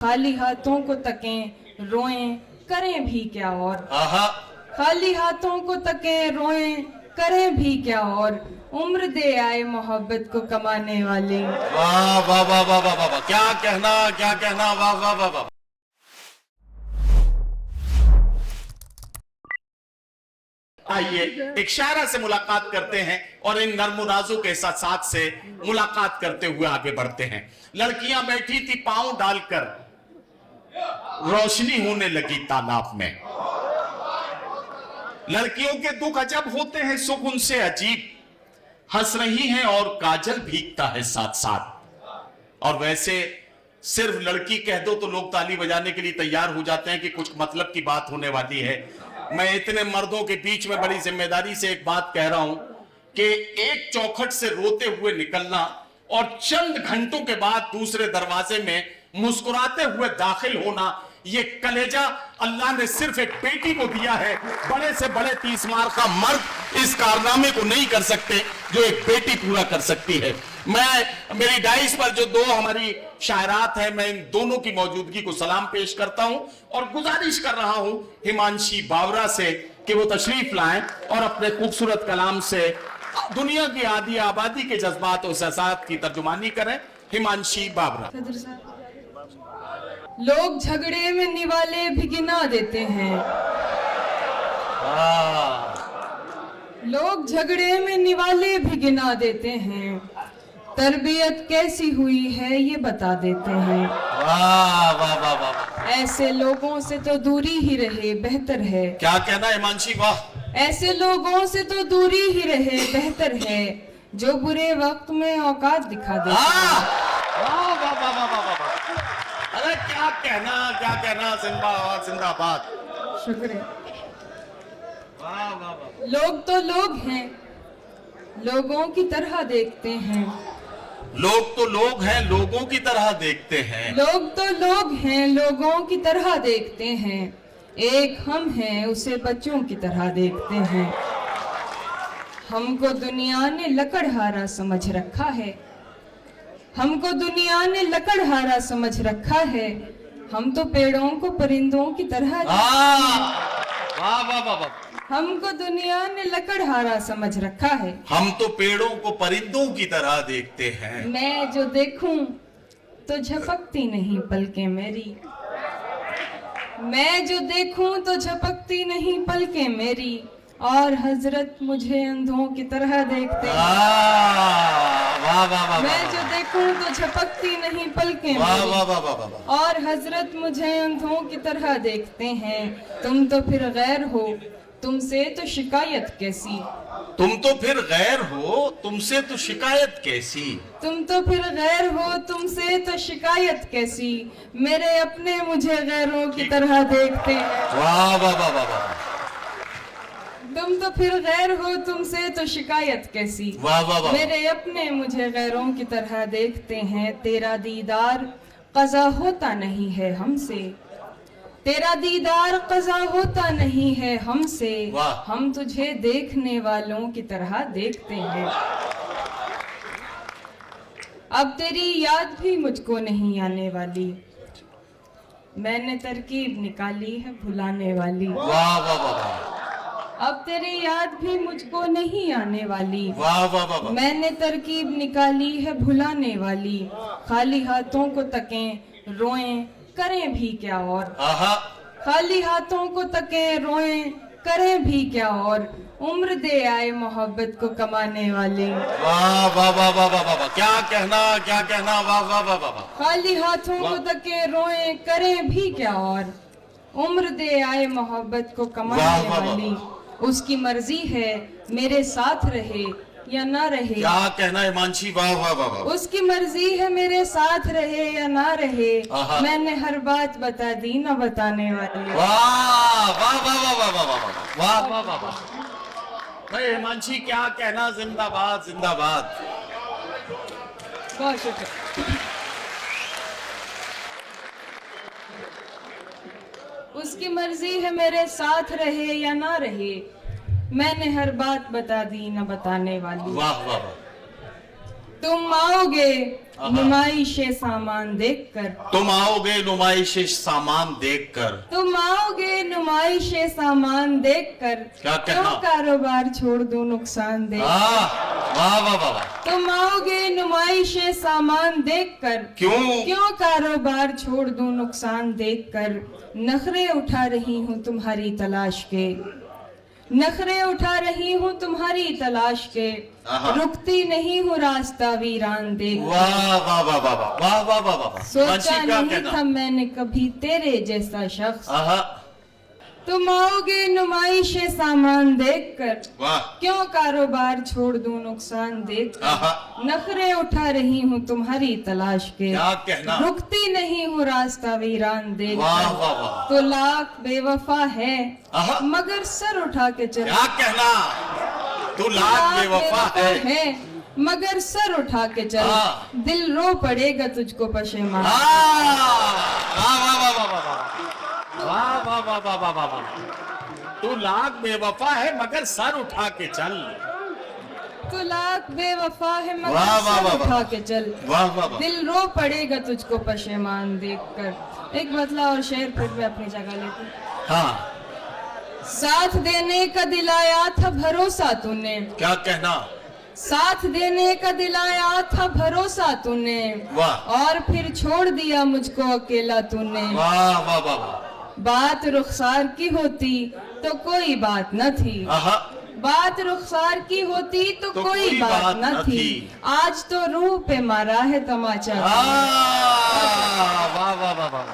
खाली हाथों को तकें रोएं करें भी क्या और। खाली हाथों को तकें रोएं करें भी क्या और, उम्र दे आए मोहब्बत को कमाने वाले। वाह वाह वाह वाह वाह वाह, क्या कहना क्या कहना, वाह वाह वाह वाह। आइए एक शायरा से मुलाकात करते हैं और इन नर्म नाजुक एहसासात से मुलाकात करते हुए आगे बढ़ते हैं। लड़कियां बैठी थी पांव डालकर, रोशनी होने लगी तालाब में। लड़कियों के दुख अजब होते हैं, सुख उनसे अजीब। हंस रही हैं और काजल भीगता है साथ साथ। और वैसे सिर्फ लड़की कह दो तो लोग ताली बजाने के लिए तैयार हो जाते हैं कि कुछ मतलब की बात होने वाली है। मैं इतने मर्दों के बीच में बड़ी जिम्मेदारी से एक बात कह रहा हूं कि एक चौखट से रोते हुए निकलना और चंद घंटों के बाद दूसरे दरवाजे में मुस्कुराते हुए दाखिल होना, ये कलेजा अल्लाह ने सिर्फ एक बेटी को दिया है। बड़े से बड़े 30 मार का मर्द इस कारनामे को नहीं कर सकते जो एक बेटी पूरा कर सकती है। मैं मेरी डाइस पर जो दो हमारी शायरात हैं, मैं इन दोनों की मौजूदगी को सलाम पेश करता हूं और गुजारिश कर रहा हूं हिमांशी बावरा से कि वो तशरीफ लाएं और अपने खूबसूरत कलाम से दुनिया की आधी आबादी के जज्बात और एहसासात की तर्जुमानी करें। हिमांशी बावरा। लोग झगड़े में निवाले भी गिना देते हैं। लोग झगड़े में निवाले भी गिना देते हैं, तरबियत कैसी हुई है ये बता देते हैं। वाह वाह वाह वाह। ऐसे लोगों से तो दूरी ही रहे बेहतर है। क्या कहना हिमांशी, वाह। ऐसे लोगों से तो दूरी ही रहे बेहतर है, जो बुरे वक्त में औकात दिखा देते हैं। वाह वाह वाह वाह वाह वाह। अरे क्या कहना, जिंदाबाद जिंदाबाद। शुक्रिया। वाह वाह वाह। लोग तो लोग हैं, लोगों की तरह देखते हैं। लोग तो लोग हैं, लोगों की तरह देखते हैं। लोग तो लोग हैं, लोगों की तरह देखते हैं। एक हम हैं, उसे बच्चों की तरह देखते हैं। हमको दुनिया ने लकड़हारा समझ रखा है। हमको दुनिया ने लकड़हारा समझ रखा है। हम तो पेड़ों को परिंदों की तरह वाह वाह वाह वाह। हमको दुनिया ने लकड़हारा समझ रखा है। हम तो पेड़ों को परिंदों की तरह देखते हैं। मैं जो देखूं तो झपकती नहीं पलकें मेरी। मैं जो देखूं तो झपकती नहीं पलकें मेरी, और हजरत मुझे अंधों की तरह देखते हैं। वाह वाह वाह। मैं जो देखूं तो झपकती नहीं पलकें वाह मेरी, वाह वाह वाह। और हजरत मुझे अंधों की तरह देखते हैं। तुम तो फिर गैर हो, तुमसे तो शिकायत कैसी। तुम तो फिर गैर हो, तुमसे तो शिकायत कैसी। तुम तो फिर गैर हो, तुमसे तो शिकायत कैसी। मेरे अपने मुझे गैरों की तरह देखते हैं। वाह वाह वाह वाह वाह। तुम तो फिर गैर हो, तुमसे तो शिकायत कैसी। वाह वाह वाह। मेरे अपने मुझे गैरों की तरह देखते हैं। तेरा दीदार कज़ा होता नहीं है हमसे। तेरा दीदार कज़ा होता नहीं है हमसे। हम तुझे देखने वालों की तरह देखते हैं। अब तेरी याद भी मुझको नहीं आने वाली। मैंने तरकीब निकाली है भुलाने वाली। वाह वाह वाह। अब तेरी याद भी मुझको नहीं आने वाली। वाह वाह वाह। मैंने तरकीब निकाली है भुलाने वाली। खाली हाथों को तकें रोएं करें भी क्या और। खाली हाथों को तकें रोएं करें भी क्या और, उम्र दे आए मोहब्बत को कमाने वाले। वाह वाह वाह वाह वाह वाह। क्या कहना, वाह वाह वाह वाह। खाली हाथों को तकें रोएं करें भी क्या और, उम्र दे आए मोहब्बत को कमाने वाली। उसकी मर्जी है मेरे साथ रहे या ना रहे। क्या कहना हिमांशी, वाह वाह वाह वाह। उसकी मर्जी है मेरे साथ रहे या ना रहे। मैंने हर बात बता दी ना बताने वाली। वाह वाह वाह वाह वाह वाह वाह वाह वाह वाह। भाई हिमांशी क्या कहना, जिंदाबाद जिंदाबाद। बहुत शुक्रिया। उसकी मर्जी है मेरे साथ रहे या ना रहे। मैंने हर बात बता दी ना बताने वाली। वाह वाह वाह। तुम आओगे नुमाइश सामान देखकर, तुम आओगे नुमाइश सामान देखकर। तुम आओगे नुमाइश सामान देखकर, क्या कहना? क्यों कारोबार छोड़ दूं नुकसान देख, वाह वाह वाह वाह। तुम आओगे नुमाइश सामान देखकर, क्यों कारोबार छोड़ दूं नुकसान देखकर, नखरे उठा रही हूँ तुम्हारी तलाश के, नखरे उठा रही हूँ तुम्हारी तलाश के, रुकती नहीं हूँ रास्ता वीरान देख। वाह वाह वाह वाह वाह वाह वाह वाह। सोचा नहीं था मैंने कभी तेरे जैसा शख्स, तुम आओगे नुमाइश सामान देखकर, क्यों कारोबार छोड़ दूं नुकसान देखकर, नखरे उठा रही हूँ तुम्हारी तलाश के, क्या कहना? रुकती नहीं हूँ रास्ता वीरान देख। वाह वाह वाह। तो लाख बेवफा है मगर सर उठा के चल। क्या कहना? तू लाख बेवफा है मगर सर उठा के चल, दिल रो पड़ेगा तुझको पशेमान। वाह वाह वाह वाह वाह वाह वाह। तू लाख बेवफा है मगर सर उठा के चल, तू लाख बेवफा है मगर वाह वाह सर वाह उठा के चल, वाह वाह वाह। दिल रो पड़ेगा तुझको पशेमान देखकर। एक बतला और शेर फिर भी अपनी जगह लेते। हाँ, साथ देने का दिलाया था भरोसा तूने, क्या कहना? साथ देने का दिलाया था भरोसा तूने, वाह। और फिर छोड़ दिया मुझको अकेला तूने। वाह वाह वाह वाह। बात रुखसार की होती तो कोई बात न थी, बात रुखसार की होती तो कोई बात न थी, आज तो रूह पे मारा है तमाचा। वाह वाह वाह वाह।